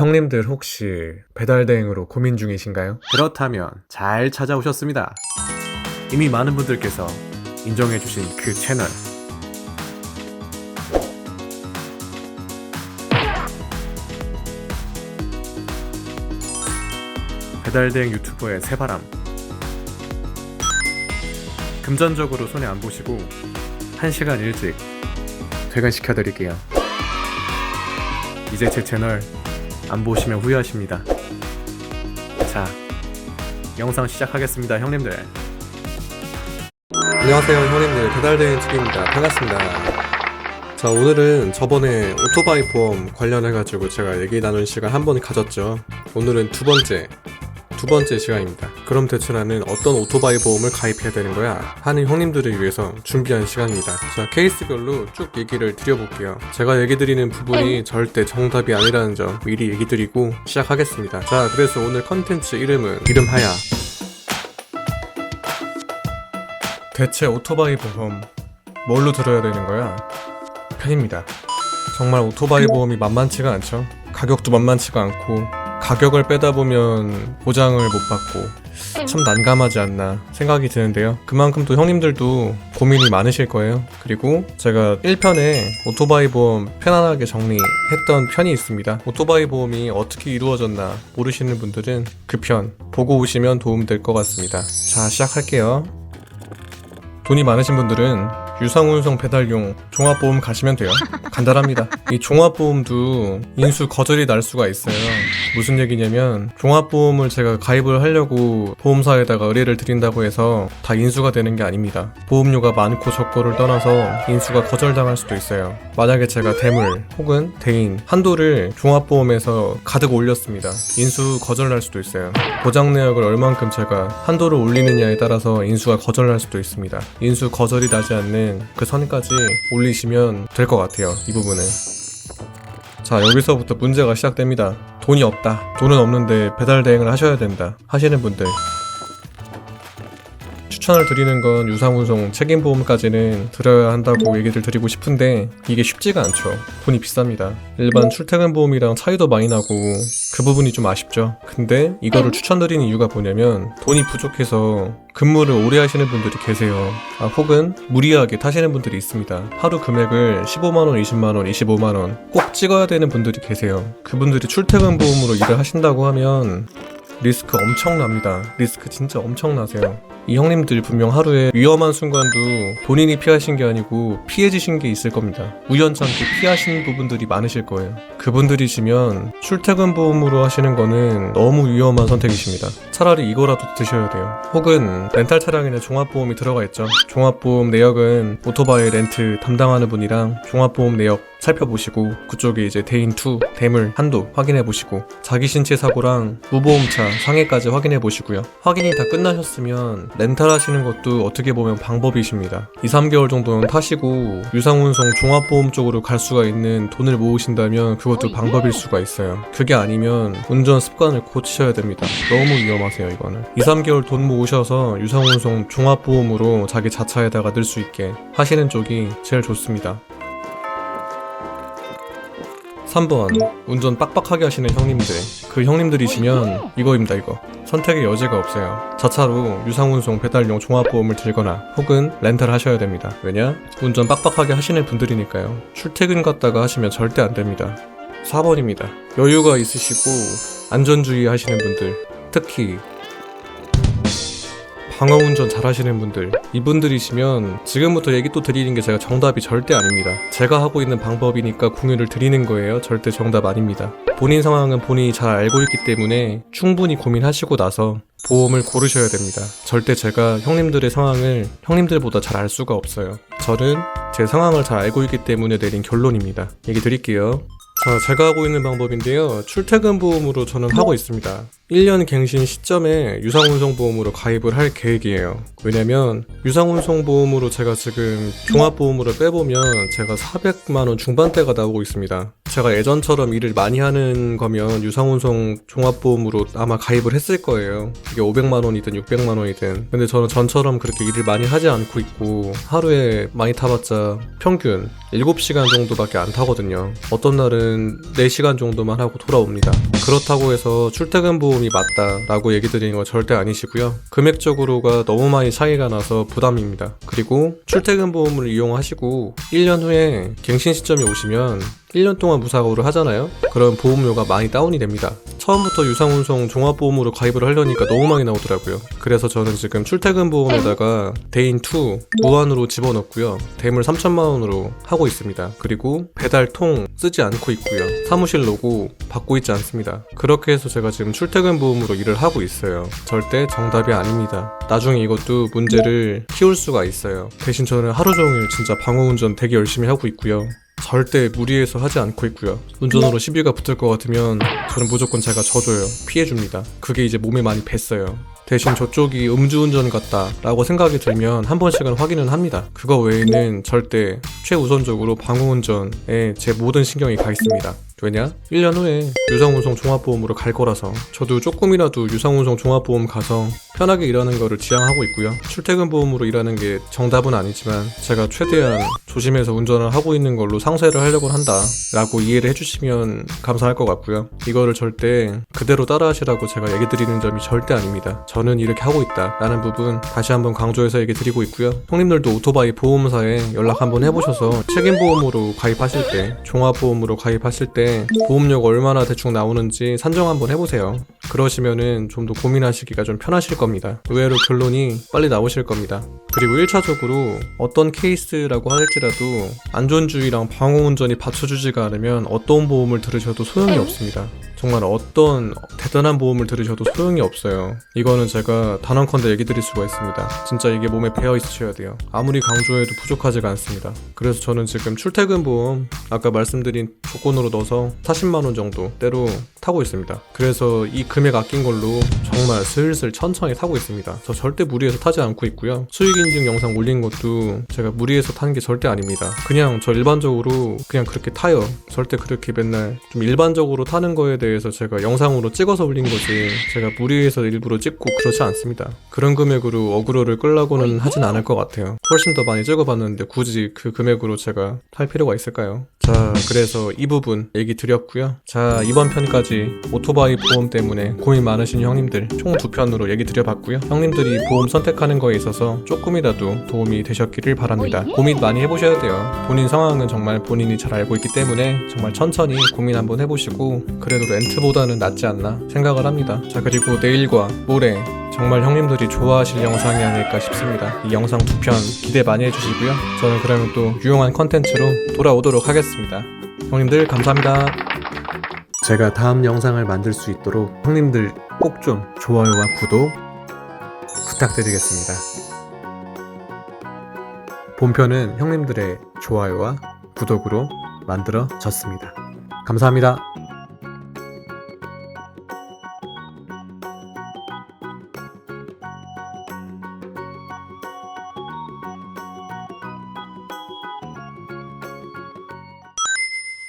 형님들 혹시 배달대행으로 고민 중이신가요? 그렇다면 잘 찾아오셨습니다. 이미 많은 분들께서 인정해주신 그 채널, 배달대행 유튜버의 새바람. 금전적으로 손해 안 보시고 1시간 일찍 퇴근시켜드릴게요. 이제 제 채널 안 보시면 후회하십니다. 자, 영상 시작하겠습니다, 형님들. 안녕하세요 형님들, 배달대행 TV입니다. 반갑습니다. 자, 오늘은 저번에 오토바이 보험 관련해가지고 제가 얘기 나눈 시간 한 번 가졌죠. 오늘은 두 번째 시간입니다. 그럼 대체 나는 어떤 오토바이 보험을 가입해야 되는 거야? 하는 형님들을 위해서 준비한 시간입니다. 자, 케이스별로 쭉 얘기를 드려볼게요. 제가 얘기 드리는 부분이 절대 정답이 아니라는 점 미리 얘기 드리고 시작하겠습니다. 자, 그래서 오늘 컨텐츠 이름은 이름하야 대체 오토바이 보험 뭘로 들어야 되는 거야? 편입니다. 정말 오토바이 보험이 만만치가 않죠. 가격도 만만치가 않고 가격을 빼다 보면 보장을 못 받고 참 난감하지 않나 생각이 드는데요. 그만큼 또 형님들도 고민이 많으실 거예요. 그리고 제가 1편에 오토바이 보험 편안하게 정리했던 편이 있습니다. 오토바이 보험이 어떻게 이루어졌나 모르시는 분들은 그 편 보고 오시면 도움될 것 같습니다. 자, 시작할게요. 돈이 많으신 분들은 유상운송 배달용 종합보험 가시면 돼요. 간단합니다. 이 종합보험도 인수 거절이 날 수가 있어요. 무슨 얘기냐면 종합보험을 제가 가입을 하려고 보험사에다가 의뢰를 드린다고 해서 다 인수가 되는 게 아닙니다. 보험료가 많고 적고를 떠나서 인수가 거절당할 수도 있어요. 만약에 제가 대물 혹은 대인 한도를 종합보험에서 가득 올렸습니다. 인수 거절날 수도 있어요. 보장 내역을 얼만큼 제가 한도를 올리느냐에 따라서 인수가 거절날 수도 있습니다. 인수 거절이 나지 않는 그 선까지 올리시면 될 것 같아요. 이 부분은. 자, 여기서부터 문제가 시작됩니다. 돈이 없다. 돈은 없는데 배달 대행을 하셔야 된다 하시는 분들, 추천을 드리는 건 유상운송 책임보험까지는 들어야 한다고 얘기를 드리고 싶은데 이게 쉽지가 않죠. 돈이 비쌉니다. 일반 출퇴근보험이랑 차이도 많이 나고 그 부분이 좀 아쉽죠. 근데 이거를 추천드리는 이유가 뭐냐면 돈이 부족해서 근무를 오래 하시는 분들이 계세요. 혹은 무리하게 타시는 분들이 있습니다. 하루 금액을 15만원, 20만원, 25만원 꼭 찍어야 되는 분들이 계세요. 그분들이 출퇴근보험으로 일을 하신다고 하면 리스크 엄청납니다. 리스크 진짜 엄청나세요. 이 형님들 분명 하루에 위험한 순간도 본인이 피하신 게 아니고 피해지신 게 있을 겁니다. 우연찮게 피하신 부분들이 많으실 거예요. 그분들이시면 출퇴근 보험으로 하시는 거는 너무 위험한 선택이십니다. 차라리 이거라도 드셔야 돼요. 혹은 렌탈 차량에는 종합보험이 들어가 있죠. 종합보험 내역은 오토바이 렌트 담당하는 분이랑 종합보험 내역 살펴보시고 그쪽에 이제 대인2, 대물 한도 확인해보시고 자기 신체 사고랑 무보험차 상해까지 확인해보시고요. 확인이 다 끝나셨으면 렌탈 하시는 것도 어떻게 보면 방법이십니다. 2, 3개월 정도는 타시고 유상운송 종합보험 쪽으로 갈 수가 있는 돈을 모으신다면 그것도 방법일 수가 있어요. 그게 아니면 운전 습관을 고치셔야 됩니다. 너무 위험하세요. 이거는 2, 3개월 돈 모으셔서 유상운송 종합보험으로 자기 자차에다가 넣을 수 있게 하시는 쪽이 제일 좋습니다. 3번, 운전 빡빡하게 하시는 형님들. 그 형님들이시면 이거입니다. 이거 선택의 여지가 없어요. 자차로 유상운송 배달용 종합보험을 들거나 혹은 렌탈을 하셔야 됩니다. 왜냐? 운전 빡빡하게 하시는 분들이니까요. 출퇴근 갔다가 하시면 절대 안 됩니다. 4번입니다. 여유가 있으시고 안전주의 하시는 분들, 특히 방어운전 잘하시는 분들, 이분들이시면 지금부터 얘기 또 드리는 게 제가 정답이 절대 아닙니다. 제가 하고 있는 방법이니까 공유를 드리는 거예요. 절대 정답 아닙니다. 본인 상황은 본인이 잘 알고 있기 때문에 충분히 고민하시고 나서 보험을 고르셔야 됩니다. 절대 제가 형님들의 상황을 형님들보다 잘 알 수가 없어요. 저는 제 상황을 잘 알고 있기 때문에 내린 결론입니다. 얘기 드릴게요. 자, 제가 하고 있는 방법인데요. 출퇴근 보험으로 저는 하고 있습니다. 1년 갱신 시점에 유상운송보험으로 가입을 할 계획이에요. 왜냐면 유상운송보험으로 제가 지금 종합보험으로 빼보면 제가 400만원 중반대가 나오고 있습니다. 제가 예전처럼 일을 많이 하는 거면 유상운송 종합보험으로 아마 가입을 했을 거예요. 이게 500만원이든 600만원이든. 근데 저는 전처럼 그렇게 일을 많이 하지 않고 있고 하루에 많이 타봤자 평균 7시간 정도밖에 안 타거든요. 어떤 날은 4시간 정도만 하고 돌아옵니다. 그렇다고 해서 출퇴근 보험이 맞다라고 얘기 드리는 건 절대 아니시고요. 금액적으로가 너무 많이 차이가 나서 부담입니다. 그리고 출퇴근 보험을 이용하시고 1년 후에 갱신 시점이 오시면 1년 동안 무사고를 하잖아요? 그럼 보험료가 많이 다운이 됩니다. 처음부터 유상운송 종합보험으로 가입을 하려니까 너무 많이 나오더라고요. 그래서 저는 지금 출퇴근 보험에다가 대인2 무한으로 집어넣고요. 대물 3천만원으로 하고 있습니다. 그리고 배달통 쓰지 않고 있고요. 사무실 로고 받고 있지 않습니다. 그렇게 해서 제가 지금 출퇴근 보험으로 일을 하고 있어요. 절대 정답이 아닙니다. 나중에 이것도 문제를 키울 수가 있어요. 대신 저는 하루 종일 진짜 방어운전 되게 열심히 하고 있고요. 절대 무리해서 하지 않고 있고요. 운전으로 시비가 붙을 것 같으면 저는 무조건 제가 져줘요. 피해줍니다. 그게 이제 몸에 많이 뱄어요. 대신 저쪽이 음주운전 같다 라고 생각이 들면 한 번씩은 확인은 합니다. 그거 외에는 절대 최우선적으로 방어운전에 제 모든 신경이 가 있습니다. 왜냐? 1년 후에 유상운송 종합보험으로 갈 거라서. 저도 조금이라도 유상운송 종합보험 가서 편하게 일하는 거를 지향하고 있고요. 출퇴근 보험으로 일하는 게 정답은 아니지만 제가 최대한 조심해서 운전을 하고 있는 걸로 상쇄를 하려고 한다 라고 이해를 해주시면 감사할 것 같고요. 이거를 절대 그대로 따라 하시라고 제가 얘기 드리는 점이 절대 아닙니다. 저는 이렇게 하고 있다 라는 부분 다시 한번 강조해서 얘기 드리고 있고요. 형님들도 오토바이 보험사에 연락 한번 해보셔서 책임보험으로 가입하실 때, 종합보험으로 가입하실 때 보험료가 얼마나 대충 나오는지 산정 한번 해보세요. 그러시면은 좀 더 고민하시기가 좀 편하실 겁니다. 의외로 결론이 빨리 나오실 겁니다. 그리고 1차적으로 어떤 케이스라고 할지라도 안전주의랑 방어운전이 받쳐주지가 않으면 어떤 보험을 들으셔도 소용이 없습니다. 정말 어떤 대단한 보험을 들으셔도 소용이 없어요. 이거는 제가 단언컨대 얘기 드릴 수가 있습니다. 진짜 이게 몸에 배어 있으셔야 돼요. 아무리 강조해도 부족하지가 않습니다. 그래서 저는 지금 출퇴근 보험 아까 말씀드린 조건으로 넣어서 40만원 정도 때로 타고 있습니다. 그래서 이 금액 아낀 걸로 정말 슬슬 천천히 타고 있습니다. 저 절대 무리해서 타지 않고 있고요. 수익 인증 영상 올린 것도 제가 무리해서 타는 게 절대 아닙니다. 그냥 저 일반적으로 그냥 그렇게 타요. 절대 그렇게 맨날 좀 일반적으로 타는 거에 대해서 제가 영상으로 찍어서 올린 거지 제가 무리해서 일부러 찍고 그렇지 않습니다. 그런 금액으로 어그로를 끌라고는 하진 않을 것 같아요. 훨씬 더 많이 찍어봤는데 굳이 그 금액으로 제가 탈 필요가 있을까요? 자, 그래서 이 부분 얘기 드렸고요. 자, 이번 편까지 오토바이 보험 때문에 고민 많으신 형님들 총 2편으로 얘기 드려봤고요. 형님들이 보험 선택하는 거에 있어서 조금이라도 도움이 되셨기를 바랍니다. 고민 많이 해보셔야 돼요. 본인 상황은 정말 본인이 잘 알고 있기 때문에 정말 천천히 고민 한번 해보시고 그래도 렌트보다는 낫지 않나 생각을 합니다. 자, 그리고 내일과 모레 정말 형님들이 좋아하실 영상이 아닐까 싶습니다. 이 영상 2편 기대 많이 해주시고요. 저는 그러면 또 유용한 컨텐츠로 돌아오도록 하겠습니다. 형님들 감사합니다. 제가 다음 영상을 만들 수 있도록 형님들 꼭 좀 좋아요와 구독 부탁드리겠습니다. 본편은 형님들의 좋아요와 구독으로 만들어졌습니다. 감사합니다.